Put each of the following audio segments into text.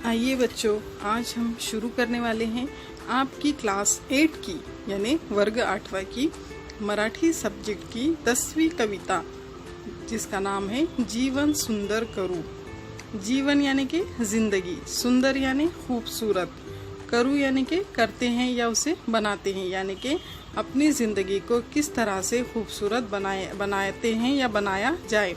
आइए बच्चों, आज हम शुरू करने वाले हैं आपकी क्लास 8 की यानी वर्ग 8वां की मराठी सब्जेक्ट की 10वीं कविता, जिसका नाम है जीवन सुंदर करू। जीवन यानी कि जिंदगी, सुंदर यानी खूबसूरत, करू यानी कि करते हैं या उसे बनाते हैं, यानी कि अपनी ज़िंदगी को किस तरह से खूबसूरत बनाते हैं या बनाया जाए।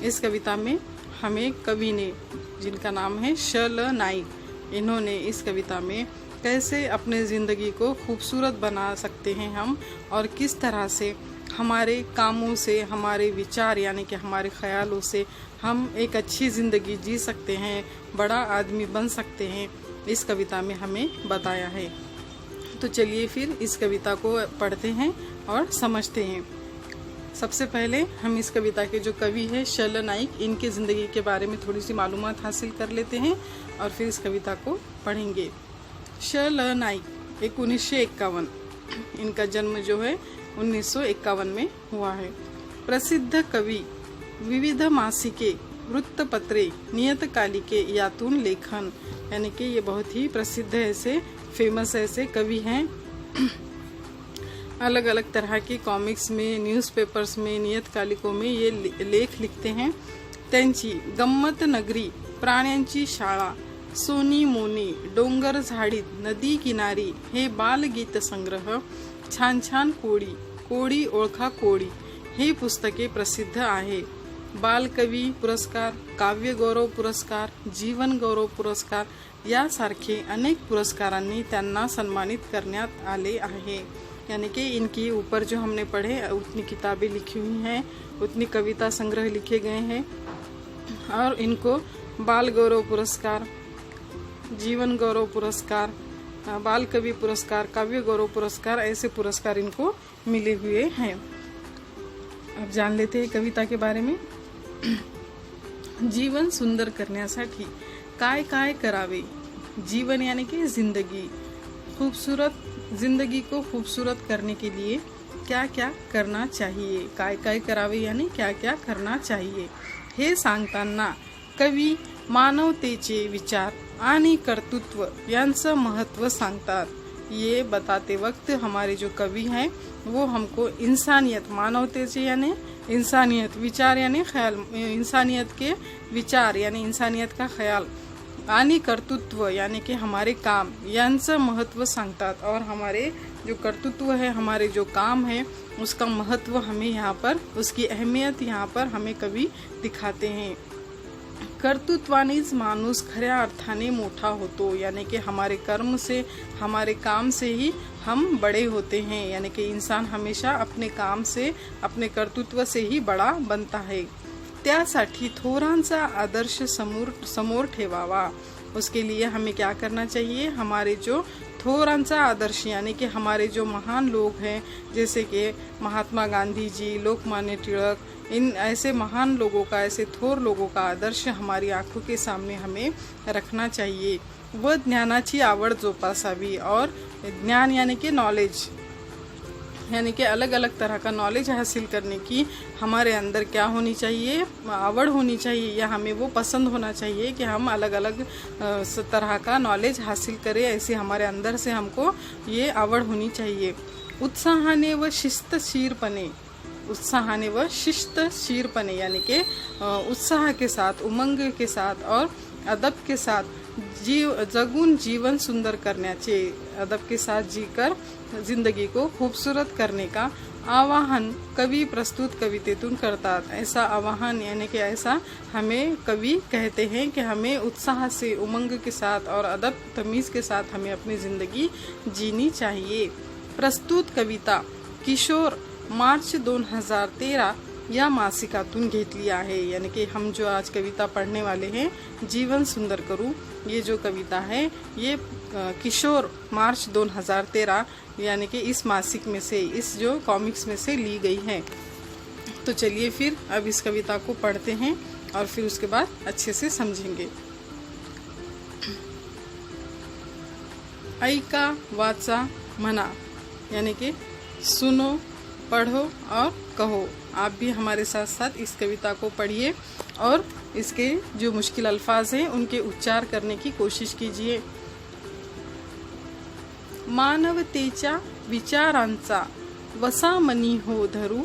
इस कविता में हमें कवि ने, जिनका नाम है श.ल. नाइक, इन्होंने इस कविता में कैसे अपने ज़िंदगी को खूबसूरत बना सकते हैं हम, और किस तरह से हमारे कामों से, हमारे विचार यानी कि हमारे ख्यालों से हम एक अच्छी ज़िंदगी जी सकते हैं, बड़ा आदमी बन सकते हैं, इस कविता में हमें बताया है। तो चलिए फिर इस कविता को पढ़ते हैं और समझते हैं। सबसे पहले हम इस कविता के जो कवि है श.ल. नाइक, इनके ज़िंदगी के बारे में थोड़ी सी मालूमात हासिल कर लेते हैं और फिर इस कविता को पढ़ेंगे। श.ल. नाइक 1951, इनका जन्म जो है 1951 में हुआ है। प्रसिद्ध कवि, विविध मासिके, वृत्तपत्रे, नियतकालिके यातून लेखन, यानी कि ये बहुत ही प्रसिद्ध ऐसे फेमस ऐसे कवि हैं। अलग अलग तरह की कॉमिक्स में, न्यूज़पेपर्स में, नियतकालिकों में ये लेख लिखते हैं। त्यांची गम्मत नगरी, प्राण्यांची शाळा, सोनी मोनी, डोंगर झाडीत, नदी किनारी, हे बालगीत संग्रह, छान छान कोडी, कोडी ओळखा कोडी, हे पुस्तके प्रसिद्ध आहे। बालकवी पुरस्कार, काव्य गौरव पुरस्कार, जीवन गौरव पुरस्कार यासारखे अनेक पुरस्कारांनी त्यांना सन्मानित करण्यात आले आहे। यानी कि इनकी ऊपर जो हमने पढ़े उतनी किताबें लिखी हुई हैं, उतनी कविता संग्रह लिखे गए हैं, और इनको बाल गौरव पुरस्कार, जीवन गौरव पुरस्कार, बाल कवि पुरस्कार, काव्य गौरव पुरस्कार, ऐसे पुरस्कार इनको मिले हुए हैं। अब जान लेते हैं कविता के बारे में। जीवन सुंदर करण्यासाठी काय काय करावे। जीवन यानी कि जिंदगी, खूबसूरत जिंदगी को खूबसूरत करने के लिए क्या क्या करना चाहिए। काय काय करावे यानी क्या क्या करना चाहिए। हे सांगताना कवी मानवतेचे विचार आणि कर्तृत्व यांचं महत्त्व सांगतात। ये बताते वक्त हमारे जो कवि हैं वो हमको इंसानियत, मानवतेचे यानी इंसानियत, विचार यानी ख्याल, इंसानियत के विचार यानी इंसानियत का ख्याल, आणि कर्तृत्व यानी कि हमारे काम यांचं महत्त्व सांगतात। और हमारे जो कर्तृत्व है, हमारे जो काम है, उसका महत्व हमें यहाँ पर, उसकी अहमियत यहाँ पर हमें कवि दिखाते हैं। कर्तृत्वानेच माणूस खऱ्या अर्थाने मोठा होतो, यानी कि हमारे कर्म से, हमारे काम से ही हम बड़े होते हैं। यानी कि इंसान हमेशा अपने काम से, अपने कर्तृत्व से ही बड़ा बनता है। त्यासाठी थोरांचा आदर्श समोर ठेवावा। उसके लिए हमें क्या करना चाहिए, हमारे जो थोरांचा आदर्श यानी कि हमारे जो महान लोग हैं, जैसे कि महात्मा गांधी जी, लोकमान्य तिलक, इन ऐसे महान लोगों का, ऐसे थोर लोगों का आदर्श हमारी आंखों के सामने हमें रखना चाहिए। व ज्ञानाची आवड जोपासावी, और ज्ञान यानी कि नॉलेज, यानी कि अलग अलग तरह का नॉलेज हासिल करने की हमारे अंदर क्या होनी चाहिए, आवड़ होनी चाहिए, या हमें वो पसंद होना चाहिए कि हम अलग अलग तरह का नॉलेज हासिल करें। ऐसे हमारे अंदर से हमको ये आवड़ होनी चाहिए। उत्साहाने व शिस्तशीरपणे, उत्साहाने व शिस्तशीरपणे यानी कि उत्साह के साथ, उमंग के साथ और अदब के साथ जगून जीवन सुंदर करण्याचे, अदब के साथ जीकर जिंदगी को खूबसूरत करने का आवाहन कवि प्रस्तुत कवितेतून करतात। ऐसा आवाहन यानी कि ऐसा हमें कवि कहते हैं कि हमें उत्साह से, उमंग के साथ और अदब तमीज़ के साथ हमें अपनी ज़िंदगी जीनी चाहिए। प्रस्तुत कविता किशोर मार्च 2013 या मासिकातून घेतली आहे। यानी कि हम जो आज कविता पढ़ने वाले हैं, जीवन सुंदर करू, ये जो कविता है ये किशोर मार्च 2013 यानी कि इस मासिक में से, इस जो कॉमिक्स में से ली गई है। तो चलिए फिर अब इस कविता को पढ़ते हैं और फिर उसके बाद अच्छे से समझेंगे। ऐका वाचा मना, यानी कि सुनो, पढ़ो और कहो। आप भी हमारे साथ साथ इस कविता को पढ़िए और इसके जो मुश्किल अल्फाज हैं उनके उच्चार करने की कोशिश कीजिए। मानवतेच्या विचारांचा वसा मनी हो धरू,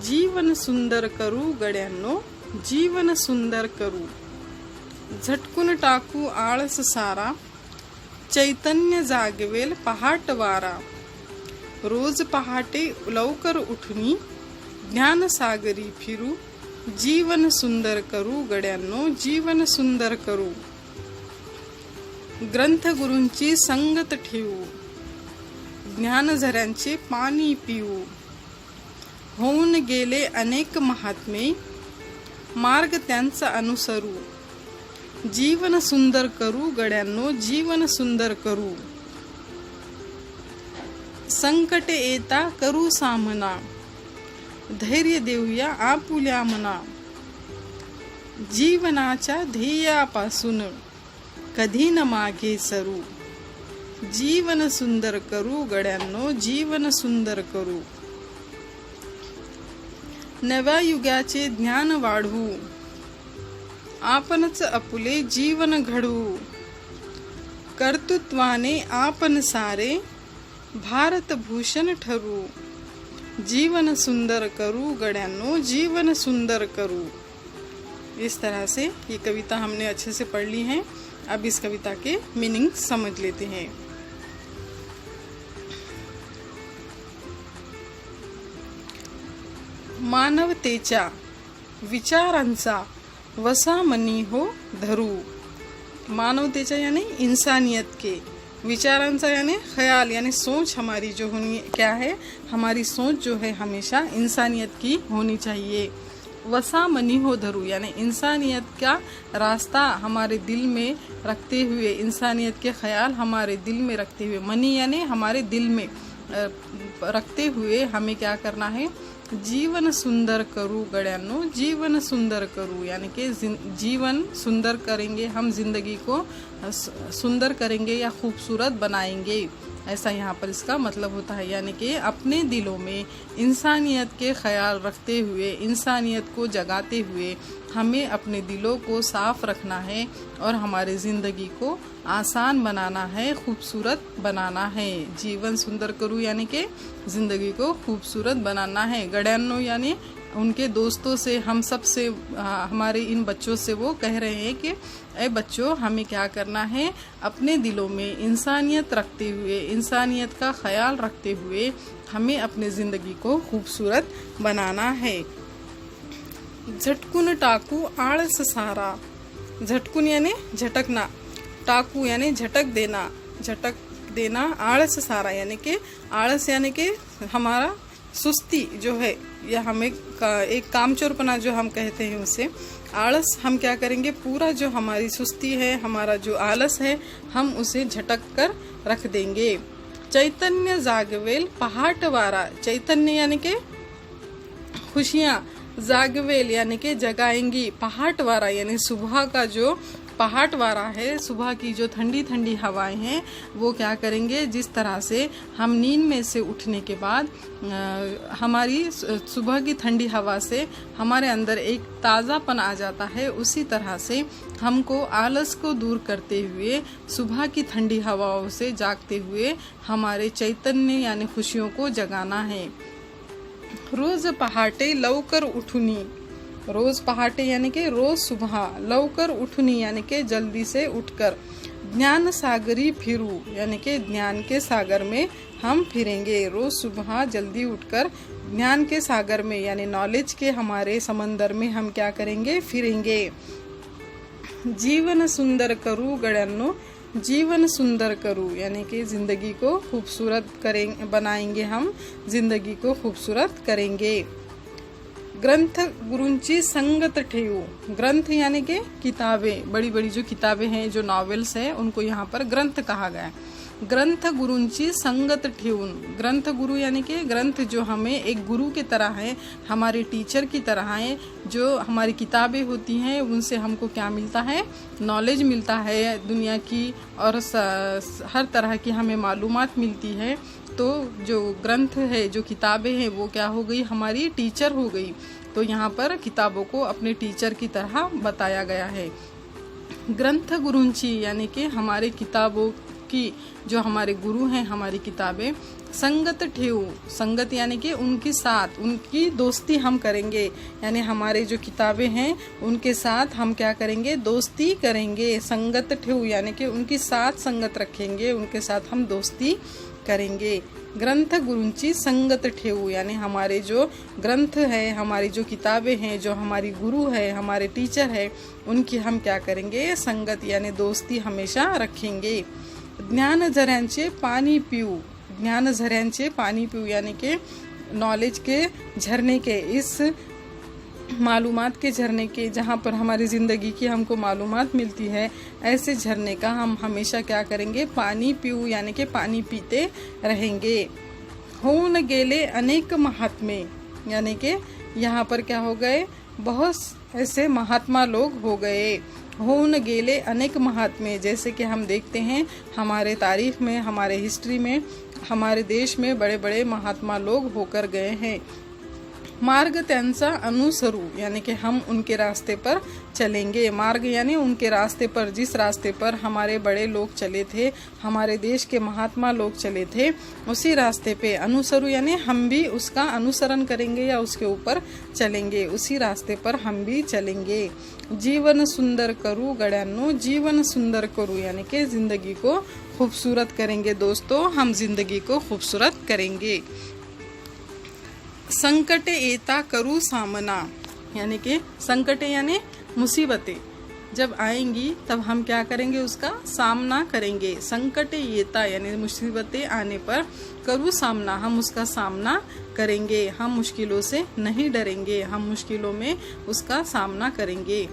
जीवन सुंदर करू गड्यांनो, जीवन सुंदर करू। झटकून टाकू आळस सारा, चैतन्य जागवेल पहाट वारा। रोज पहाटे लवकर उठूनी, ज्ञान सागरी फिरू, जीवन सुंदर करू गड्यांनो, जीवन सुंदर करू। ग्रंथ गुरूंची संगत ठेवू, ज्ञान झऱ्यांचे पाणी पिऊ। होऊन गेले अनेक महात्मे, मार्ग त्यांचा अनुसरू, जीवन सुंदर करू गड्यांनो, जीवन सुंदर करू। संकटे येता करू सामना, धैर्य देऊया आपुल्या मना। जीवनाच्या ध्येयापासून कधी न मागे सरू, जीवन सुंदर करू गड्यांनो, जीवन सुंदर करू। नव्या युगाचे ज्ञान वाढवू, आपणच आपुले जीवन घडवू। कर्तृत्वाने आपण सारे भारत भूषण ठरू, जीवन सुंदर करू गड्यांनो, जीवन सुंदर करू। इस तरह से ये कविता हमने अच्छे से पढ़ ली है। अब इस कविता के मीनिंग समझ लेते हैं। मानवतेच्या विचारांचा वसा मनी हो धरू। मानवतेच्या यानी इंसानियत के, विचारांचा यानी ख्याल यानी सोच हमारी जो होनी क्या है, हमारी सोच जो है हमेशा इंसानियत की होनी चाहिए। वसा मनी हो धरू यानी इंसानियत का रास्ता हमारे दिल में रखते हुए, इंसानियत के ख्याल हमारे दिल में रखते हुए, मनी यानी हमारे दिल में रखते हुए हमें क्या करना है, जीवन सुंदर करू गड्यांनो, जीवन सुंदर करू यानी कि जीवन सुंदर करेंगे हम, जिंदगी को सुंदर करेंगे या खूबसूरत बनाएंगे, ऐसा यहाँ पर इसका मतलब होता है। यानी कि अपने दिलों में इंसानियत के ख्याल रखते हुए, इंसानियत को जगाते हुए हमें अपने दिलों को साफ रखना है और हमारे ज़िंदगी को आसान बनाना है, खूबसूरत बनाना है। जीवन सुंदर करूँ यानी कि ज़िंदगी को खूबसूरत बनाना है। गड्यांनो यानी उनके दोस्तों से, हम सब से, हमारे इन बच्चों से वो कह रहे हैं कि ए बच्चों, हमें क्या करना है, अपने दिलों में इंसानियत रखते हुए, इंसानियत का ख्याल रखते हुए हमें अपने ज़िंदगी को खूबसूरत बनाना है। झटकून टाकू आळस सारा, झटकून यानी झटकना, टाकू यानी झटक देना, झटक देना, आळस सारा यानी कि आळस यानी कि हमारा सुस्ती जो है, या हमें एक कामचोरपना जो हम कहते हैं उसे, आलस हम क्या करेंगे, पूरा जो हमारी सुस्ती है, हमारा जो आलस है, हम उसे झटक कर रख देंगे। चैतन्य जागवेल पहाट वारा, चैतन्य यानी कि खुशियाँ, जागवेल यानी कि जगाएंगी, पहाट वारा यानी सुबह का जो पहाट वारा है, सुबह की जो ठंडी ठंडी हवाएं हैं, वो क्या करेंगे, जिस तरह से हम नींद में से उठने के बाद हमारी सुबह की ठंडी हवा से हमारे अंदर एक ताज़ापन आ जाता है, उसी तरह से हमको आलस को दूर करते हुए, सुबह की ठंडी हवाओं से जागते हुए हमारे चैतन्य यानी खुशियों को जगाना है। रोज पहाटे लवकर उठूनी, रोज पहाटे यानी कि रोज सुबह, लवकर उठनी यानी कि जल्दी से उठकर, ज्ञान सागरी फिरू यानी कि ज्ञान के सागर में हम फिरेंगे। रोज सुबह जल्दी उठकर ज्ञान के सागर में यानी नॉलेज के हमारे समंदर में हम क्या करेंगे, फिरेंगे। जीवन सुंदर करू गड्यांनो, जीवन सुंदर करू यानी कि जिंदगी को खूबसूरत करेंगे, बनाएंगे हम, जिंदगी को खूबसूरत करेंगे। ग्रंथ गुरूंची संगत ठेवू, ग्रंथ यानी कि किताबें, बड़ी बड़ी जो किताबें हैं, जो नॉवेल्स हैं, उनको यहाँ पर ग्रंथ कहा गया है। ग्रंथ गुरूंची संगत ठेवून, ग्रंथ गुरु यानी कि ग्रंथ जो हमें एक गुरु की तरह है, हमारे टीचर की तरह है। जो हमारी किताबें होती हैं उनसे हमको क्या मिलता है, नॉलेज मिलता है दुनिया की, और हर तरह की हमें मालूमात मिलती है। तो जो ग्रंथ है, जो किताबें हैं, वो क्या हो गई, हमारी टीचर हो गई। तो यहाँ पर किताबों को अपने टीचर की तरह बताया गया है। ग्रंथ गुरुंची यानी कि हमारे किताबों की जो हमारे गुरु हैं, हमारी किताबें संगत ठेऊ, संगत यानी कि उनके साथ उनकी दोस्ती हम करेंगे, यानी हमारे जो किताबें हैं उनके साथ हम क्या करेंगे, दोस्ती करेंगे। संगत ठेऊ यानी कि उनकी साथ संगत रखेंगे, उनके साथ हम दोस्ती करेंगे। ग्रंथ गुरुंची संगत ठेऊ यानी हमारे जो ग्रंथ है, हमारी जो किताबें हैं, जो हमारी गुरु है, हमारे टीचर है, उनकी हम क्या करेंगे, संगत यानी दोस्ती हमेशा रखेंगे। ज्ञान झऱ्यांचे पानी पीऊ, ज्ञान झऱ्यांचे पानी पीऊ यानी कि नॉलेज के झरने के, इस मालूमात के झरने के, जहाँ पर हमारी ज़िंदगी की हमको मालूमात मिलती है, ऐसे झरने का हम हमेशा क्या करेंगे, पानी पीऊ यानी कि पानी पीते रहेंगे। होऊन गेले अनेक महात्मे यानी कि यहाँ पर क्या हो गए, बहुत ऐसे महात्मा लोग हो गए। होऊन गेले अनेक महात्मे, जैसे कि हम देखते हैं हमारे तारीख में, हमारे हिस्ट्री में, हमारे देश में बड़े बड़े महात्मा लोग होकर गए हैं। मार्ग त्यांचा अनुसरू यानी कि हम उनके रास्ते पर चलेंगे। मार्ग यानी उनके रास्ते पर, जिस रास्ते पर हमारे बड़े लोग चले थे, हमारे देश के महात्मा लोग चले थे, उसी रास्ते पे। अनुसरू यानी हम भी उसका अनुसरण करेंगे या उसके ऊपर चलेंगे, उसी रास्ते पर हम भी चलेंगे। जीवन सुंदर करू गड्यांनो, जीवन सुंदर करू यानी कि जिंदगी को खूबसूरत करेंगे। दोस्तों, हम जिंदगी को खूबसूरत करेंगे। संकटे येता करू सामना यानी कि संकटे यानी मुसीबतें जब आएंगी तब हम क्या करेंगे, उसका सामना करेंगे। संकटे येता यानी मुसीबतें आने पर करू सामना, हम उसका सामना करेंगे। हम मुश्किलों से नहीं डरेंगे, हम मुश्किलों में उसका सामना करेंगे।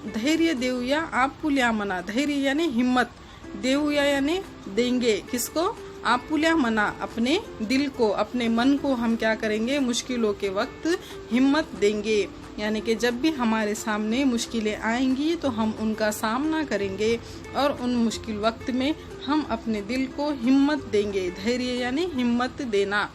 धैर्य देऊया आपुल्या मना, धैर्य यानी हिम्मत, देऊया यानी देंगे, किसको, आपुल्या मना, अपने दिल को, अपने मन को हम क्या करेंगे, मुश्किलों के वक्त हिम्मत देंगे। यानी कि जब भी हमारे सामने मुश्किलें आएंगी तो हम उनका सामना करेंगे और उन मुश्किल वक्त में हम अपने दिल को हिम्मत देंगे। धैर्य यानी हिम्मत देना।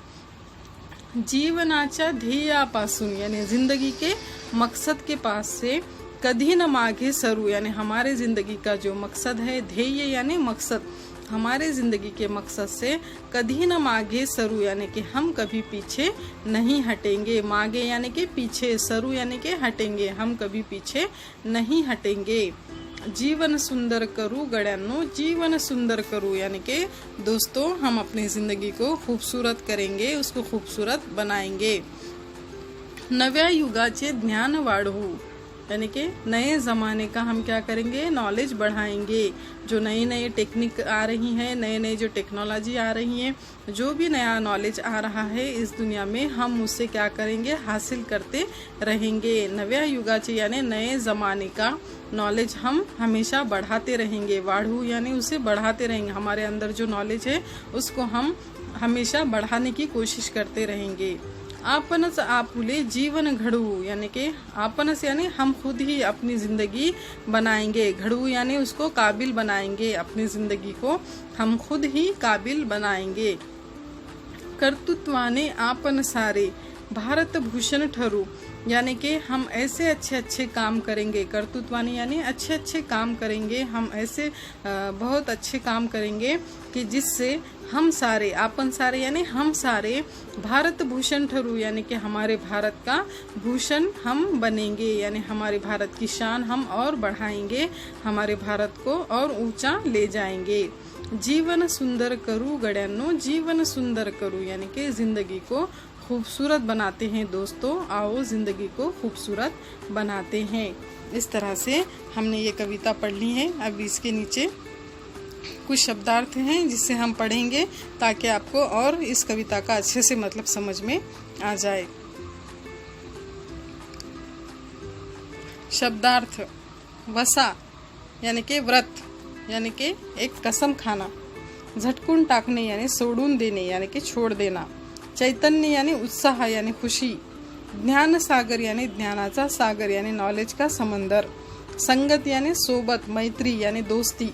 जीवनाच्या ध्येयापासून यानी जिंदगी के मकसद के पास से कधी न मागे सरू यानी हमारे जिंदगी का जो मकसद है, ध्येय यानी मकसद, हमारे जिंदगी के मकसद से कभी न मागे सरू यानी कि हम कभी पीछे नहीं हटेंगे। मागे यानी कि पीछे, सरू यानी कि हटेंगे, हम कभी पीछे नहीं हटेंगे। जीवन सुंदर करू गड्यांनो, जीवन सुंदर करू यानी कि दोस्तों हम अपनी जिंदगी को खूबसूरत करेंगे, उसको खूबसूरत बनाएंगे। नव्या युगाचे ज्ञान वाढवू यानी कि नए ज़माने का हम क्या करेंगे, नॉलेज बढ़ाएंगे। जो नई नई टेक्निक आ रही हैं, नए नए जो टेक्नोलॉजी आ रही हैं, जो भी नया नॉलेज आ रहा है इस दुनिया में, हम उससे क्या करेंगे, हासिल करते रहेंगे। नव्या युगाचे यानी नए ज़माने का नॉलेज हम हमेशा बढ़ाते रहेंगे। वाढ़ू यानी उसे बढ़ाते रहेंगे, हमारे अंदर जो नॉलेज है उसको हम हमेशा बढ़ाने की कोशिश करते रहेंगे। आपनच आपुले जीवन घडवू यानी कि आपनच यानी हम खुद ही अपनी ज़िंदगी बनाएंगे। घडवू यानी उसको काबिल बनाएंगे, अपनी ज़िंदगी को हम खुद ही काबिल बनाएंगे। कर्तृत्वाने आपन सारे भारत भूषण ठरू यानी कि हम ऐसे अच्छे अच्छे काम करेंगे। कर्तृत्वानी यानी अच्छे अच्छे काम करेंगे, हम ऐसे बहुत अच्छे काम करेंगे कि जिससे हम सारे, आपन सारे यानी हम सारे, भारत भूषण ठरू यानी कि हमारे भारत का भूषण हम बनेंगे, यानी हमारे भारत की शान हम और बढ़ाएंगे, हमारे भारत को और ऊंचा ले जाएंगे। जीवन सुंदर करू गड्यांनो, जीवन सुंदर करू यानी कि जिंदगी को खूबसूरत बनाते हैं। दोस्तों आओ जिंदगी को खूबसूरत बनाते हैं। इस तरह से हमने ये कविता पढ़ ली है। अब इसके नीचे कुछ शब्दार्थ हैं जिससे हम पढ़ेंगे ताकि आपको और इस कविता का अच्छे से मतलब समझ में आ जाए। शब्दार्थ: वसा यानी कि व्रत यानी कि एक कसम खाना। झटकून टाकणे यानी सोडून देणे यानी कि छोड़ देना। चैतन्य यानी उत्साह यानी खुशी। ज्ञान सागर यानी ज्ञानाचा सागर यानी नॉलेज का समंदर। संगत यानी सोबत, मैत्री यानी दोस्ती।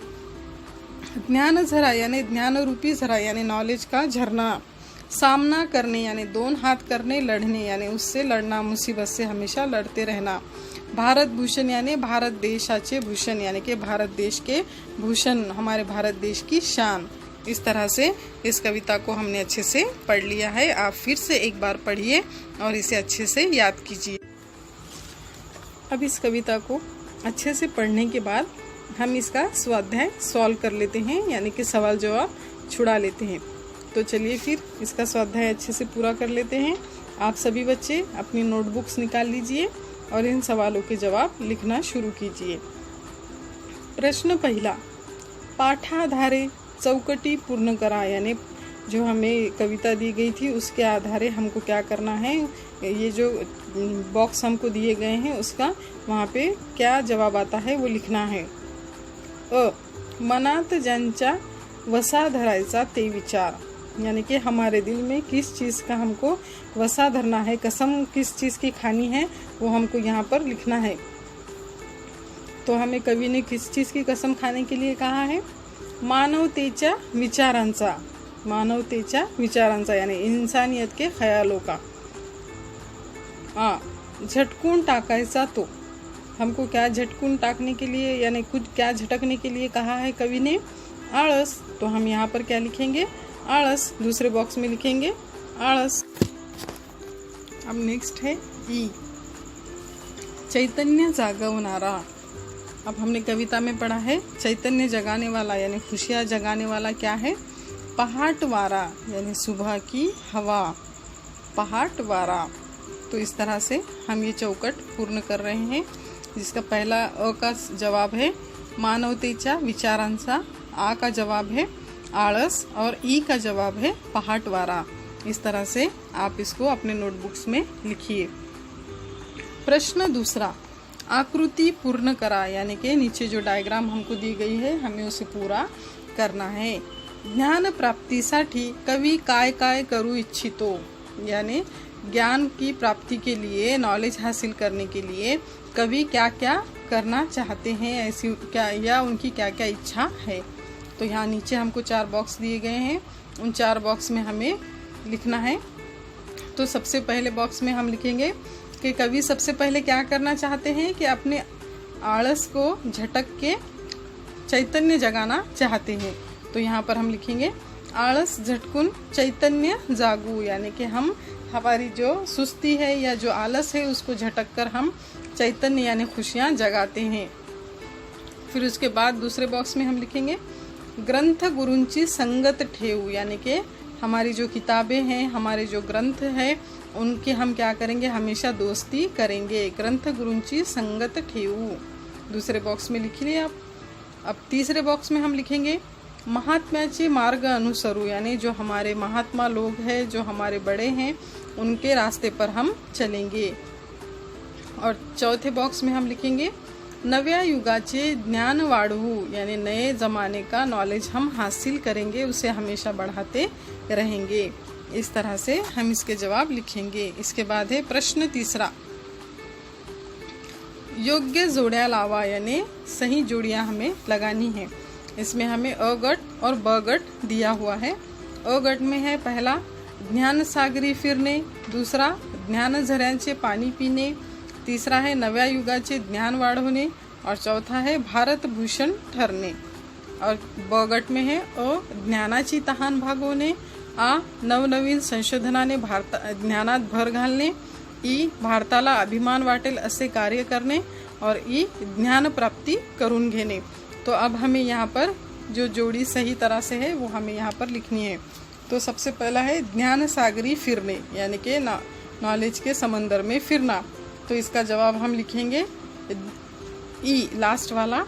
ज्ञान झरा यानी ज्ञान रूपी झरा यानी नॉलेज का झरना। सामना करने यानी दोन हाथ करने, लड़ने यानी उससे लड़ना, मुसीबत से हमेशा लड़ते रहना। भारत भूषण यानी भारत देशाचे भूषण यानी कि भारत देश के भूषण, हमारे भारत देश की शान। इस तरह से इस कविता को हमने अच्छे से पढ़ लिया है। आप फिर से एक बार पढ़िए और इसे अच्छे से याद कीजिए। अब इस कविता को अच्छे से पढ़ने के बाद हम इसका स्वाध्याय सॉल्व कर लेते हैं, यानी कि सवाल जवाब छुड़ा लेते हैं। तो चलिए फिर इसका स्वाध्याय अच्छे से पूरा कर लेते हैं। आप सभी बच्चे अपनी नोटबुक्स निकाल लीजिए और इन सवालों के जवाब लिखना शुरू कीजिए। प्रश्न पहला, पाठाधारे चौकटी पूर्ण करा, यानी जो हमें कविता दी गई थी उसके आधारे हमको क्या करना है, ये जो बॉक्स हमको दिए गए हैं उसका वहाँ पे क्या जवाब आता है वो लिखना है। मनात ज्यांचा वसा धरायचा ते विचार, यानी कि हमारे दिल में किस चीज़ का हमको वसा धरना है, कसम किस चीज़ की खानी है वो हमको यहाँ पर लिखना है। तो हमें कवि ने किस चीज़ की कसम खाने के लिए कहा है? मानवतेच्या विचारांचा, मानवतेच्या विचारांचा यानी इंसानियत के ख्यालों का। झटकून टाकायचा तो, हमको क्या झटकून टाकने के लिए यानी कुछ क्या झटकने के लिए कहा है कवि ने? आलस। तो हम यहाँ पर क्या लिखेंगे? आलस। दूसरे बॉक्स में लिखेंगे आलस। अब नेक्स्ट है ई, चैतन्य जागवणारा। अब हमने कविता में पढ़ा है चैतन्य जगाने वाला यानी खुशियाँ जगाने वाला क्या है? पहाटवारा यानी सुबह की हवा, पहाटवारा। तो इस तरह से हम ये चौकट पूर्ण कर रहे हैं, जिसका पहला अ का जवाब है मानवतेच्या विचारांचा, आ का जवाब है आलस और ई का जवाब है पहाटवारा। इस तरह से आप इसको अपने नोटबुक्स में लिखिए। प्रश्न दूसरा, आकृति पूर्ण करा, यानी कि नीचे जो डायग्राम हमको दी गई है हमें उसे पूरा करना है। ज्ञान प्राप्तीसाठी कवी काय काय करू इच्छितो, यानी ज्ञान की प्राप्ति के लिए, नॉलेज हासिल करने के लिए कवि क्या क्या करना चाहते हैं, ऐसी क्या या उनकी क्या क्या इच्छा है। तो यहाँ नीचे हमको 4 बॉक्स दिए गए हैं, उन 4 बॉक्स में हमें लिखना है। तो सबसे पहले बॉक्स में हम लिखेंगे कि कवि सबसे पहले क्या करना चाहते हैं कि अपने आलस को झटक के चैतन्य जगाना चाहते हैं। तो यहाँ पर हम लिखेंगे आलस झटकुन चैतन्य जागू, यानी कि हम हमारी जो सुस्ती है या जो आलस है उसको झटक कर हम चैतन्य यानी खुशियाँ जगाते हैं। फिर उसके बाद दूसरे बॉक्स में हम लिखेंगे ग्रंथ गुरुंची संगत ठेऊ, यानी कि हमारी जो किताबें हैं, हमारे जो ग्रंथ हैं उनके हम क्या करेंगे? हमेशा दोस्ती करेंगे। ग्रंथ गुरुंची संगत ठेऊ दूसरे बॉक्स में लिख लिए आप। अब तीसरे बॉक्स में हम लिखेंगे महात्म्याचे मार्ग अनुसरू, यानी जो हमारे महात्मा लोग हैं, जो हमारे बड़े हैं, उनके रास्ते पर हम चलेंगे। और चौथे बॉक्स में हम लिखेंगे नव्या युगाचे ज्ञान वाढवू, यानी नए ज़माने का नॉलेज हम हासिल करेंगे, उसे हमेशा बढ़ाते रहेंगे। इस तरह से हम इसके जवाब लिखेंगे। इसके बाद है प्रश्न तीसरा, योग्य जोड़ियाँ लावा, यानी सही जोड़ियाँ हमें लगानी है। इसमें हमें अ गट और ब गट दिया हुआ है। अ गट में है पहला ज्ञान सागरी फिरणे, दूसरा ज्ञान झऱ्यांचे पाणी पिणे, तीसरा है नव्या युगाचे ज्ञान वाढवणे और चौथा है भारत भूषण ठरणे। और ब गट में है अ ज्ञानाची तहान भागवणे, आ नवनवीन संशोधनाने ज्ञानात भर घालणे, ई भारताला अभिमान वाटेल असे कार्य करणे और ई ज्ञान प्राप्ति करून घेणे। तो अब हमें यहाँ पर जो जोड़ी सही तरह से है वो हमें यहाँ पर लिखनी है। तो सबसे पहला है ज्ञान सागरी फिरने, यानी कि नॉलेज के समंदर में फिरना। तो इसका जवाब हम लिखेंगे ई लास्ट वाला,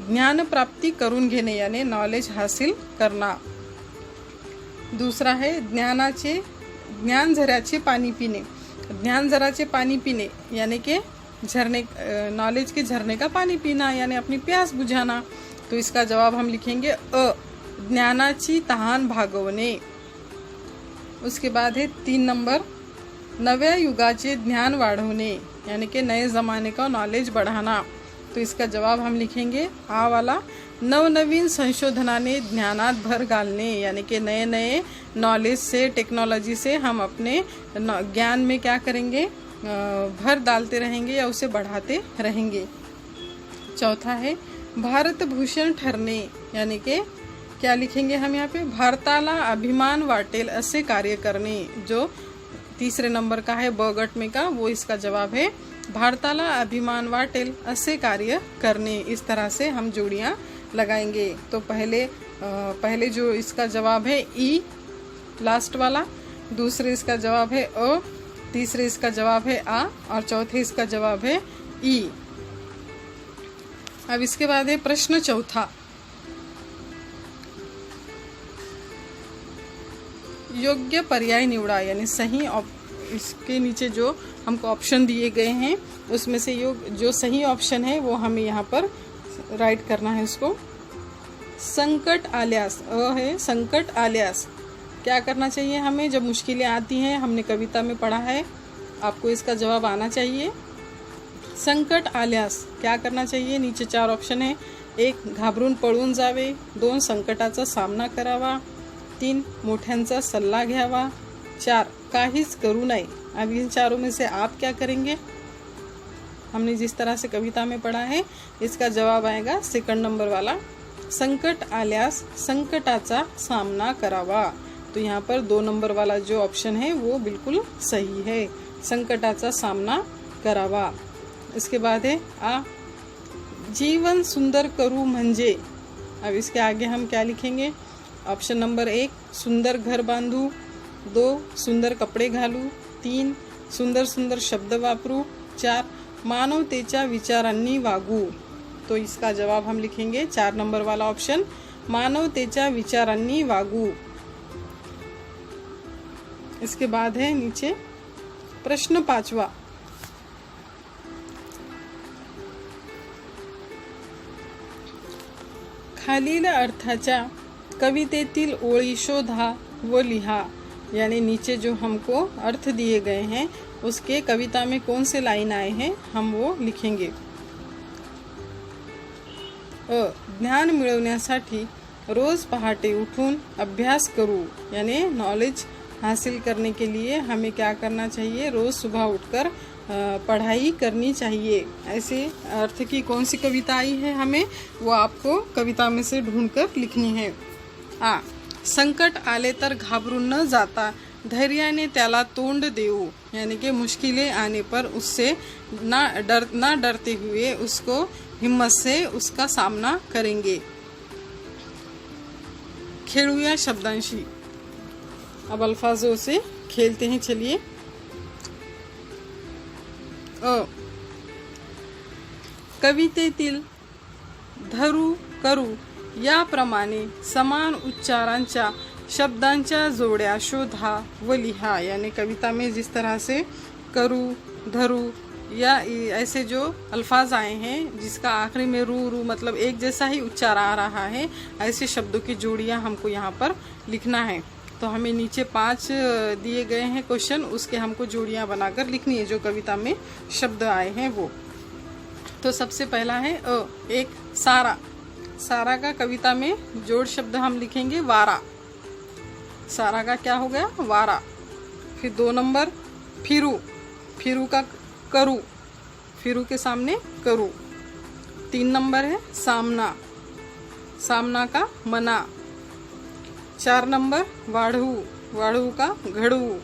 ज्ञान प्राप्ति करून घेणे, यानी नॉलेज हासिल करना। दूसरा है ज्ञान झऱ्याचे पानी पीने, ज्ञान झराचे पानी पीने यानी कि झरने, नॉलेज के झरने का पानी पीना यानी अपनी प्यास बुझाना। तो इसका जवाब हम लिखेंगे अ ज्ञानाची तहान भागवणे। उसके बाद है 3 नंबर नव्या युगाचे ज्ञान वाढवणे, यानी कि नए ज़माने का नॉलेज बढ़ाना। तो इसका जवाब हम लिखेंगे आ वाला। नवनवीन संशोधनाने ज्ञानात भर घालने, यानी कि नए नए नॉलेज से, टेक्नोलॉजी से हम अपने ज्ञान में क्या करेंगे, भर डालते रहेंगे या उसे बढ़ाते रहेंगे। चौथा है भारत भूषण ठरणे, यानी कि क्या लिखेंगे हम यहाँ पे, भारताला अभिमान वाटेल असे कार्य करणे। जो तीसरे नंबर का है ब गट में का, वो इसका जवाब है भारताला अभिमान वाटेल असे कार्य करने। इस तरह से हम जोड़ियाँ लगाएंगे। तो पहले जो इसका जवाब है ई लास्ट वाला, दूसरे इसका जवाब है अ, तीसरे इसका जवाब है आ, और चौथे इसका जवाब है ई। अब इसके बाद है प्रश्न चौथा, योग्य पर्याय निवड़ा, यानी सही। इसके नीचे जो हमको ऑप्शन दिए गए हैं उसमें से जो सही ऑप्शन है वो हमें यहाँ पर राइट करना है उसको। संकट आल्यास, अ है संकट आल्यास, क्या करना चाहिए हमें जब मुश्किलें आती हैं, हमने कविता में पढ़ा है, आपको इसका जवाब आना चाहिए। संकट आल्यास क्या करना चाहिए, नीचे 4 ऑप्शन है। 1 घाबरून पळून जावे, 2 संकटाचा सामना करावा, 3 मोठ्यांचा सल्ला घ्यावा, 4 काहीच करू नये। अब इन चारों में से आप क्या करेंगे, हमने जिस तरह से कविता में पढ़ा है इसका जवाब आएगा सेकंड नंबर वाला, संकट आल्यास संकटाचा सामना करावा। तो यहाँ पर 2 नंबर वाला जो ऑप्शन है वो बिल्कुल सही है, संकटाचा सामना करावा। इसके बाद है आ जीवन सुंदर करू म्हणजे। अब इसके आगे हम क्या लिखेंगे, ऑप्शन नंबर 1 सुंदर घर बांधू, 2 सुंदर कपडे घालू, 3 सुंदर सुंदर शब्द वापरू, 4 मानवतेच्या विचारांनी वागू। तो इसका जवाब हम लिखेंगे 4 नंबर वाला ऑप्शन, मानवतेच्या विचारांनी वागू। इसके बाद है नीचे प्रश्न 5वां, खालील अर्थाच्या कवितेतील ओळी शोधा व लिहा। यानी नीचे जो हमको अर्थ दिए गए हैं उसके कविता में कौन से लाइन आए हैं हम वो लिखेंगे। ज्ञान मिळवण्यासाठी रोज पहाटे उठून अभ्यास करू, यानी नॉलेज हासिल करने के लिए हमें क्या करना चाहिए, रोज सुबह उठकर पढ़ाई करनी चाहिए। ऐसे अर्थ की कौन सी कविता आई है हमें वो आपको कविता में से ढूंढकर लिखनी है। संकट आले तर घाबरून न जाता धैर्याने त्याला तोंड देऊ, यानी कि मुश्किलें आने पर उससे ना डरते हुए उसको हिम्मत से उसका सामना करेंगे। खेलूया शब्दांशी, अब अल्फाजों से खेलते हैं, चलिए। कवितेतील धरू करू याप्रमाणे समान उच्चारांच्या शब्दांच्या जोड्या शोधा व लिहा। यानी कविता में जिस तरह से करू, धरू या ऐसे जो अल्फाज आए हैं जिसका आखिरी में रू मतलब एक जैसा ही उच्चार आ रहा है, ऐसे शब्दों की जोड़ियां हमको यहाँ पर लिखना है। तो हमें नीचे 5 दिए गए हैं क्वेश्चन, उसके हमको जोड़ियां बनाकर लिखनी है जो कविता में शब्द आए हैं वो। तो सबसे पहला है एक सारा, सारा का कविता में जोड़ शब्द हम लिखेंगे वारा, सारा का क्या हो गया वारा। फिर 2 नंबर फिरू, फिरू का करू, फिरू के सामने करू। 3 नंबर है सामना, सामना का मना। 4 नंबर वाढ़ू, वाढ़ू का घड़ू।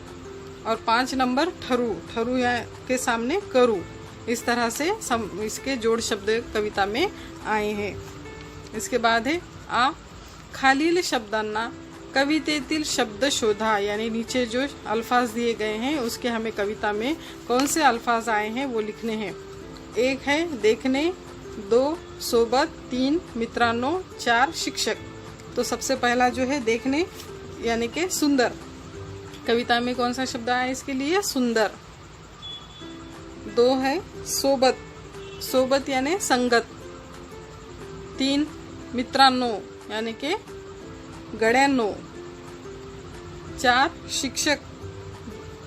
और 5 नंबर ठरू, ठरू के सामने करू। इस तरह से इसके जोड़ शब्द कविता में आए हैं। इसके बाद है आ खालील शब्दांना कवितेतील शब्द शोधा, यानी नीचे जो अल्फाज दिए गए हैं उसके हमें कविता में कौन से अल्फाज आए हैं वो लिखने हैं। 1 है देखने, 2 सोबत, 3 मित्रांनो, 4 शिक्षक। तो सबसे पहला जो है देखने यानी कि सुंदर, कविता में कौन सा शब्द आया इसके लिए सुंदर। 2 है सोबत, सोबत यानी संगत। 3 मित्रांनो यानी कि गड्यांनो। 4 शिक्षक,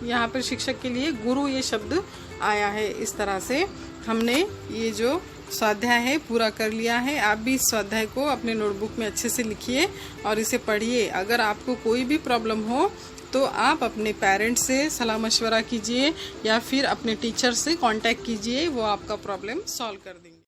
यहाँ पर शिक्षक के लिए गुरु ये शब्द आया है। इस तरह से हमने ये जो स्वाध्याय है पूरा कर लिया है। आप भी इस स्वाध्याय को अपने नोटबुक में अच्छे से लिखिए और इसे पढ़िए। अगर आपको कोई भी प्रॉब्लम हो तो आप अपने पेरेंट्स से सलाह मशवरा कीजिए या फिर अपने टीचर से कांटेक्ट कीजिए, वो आपका प्रॉब्लम सॉल्व कर देंगे।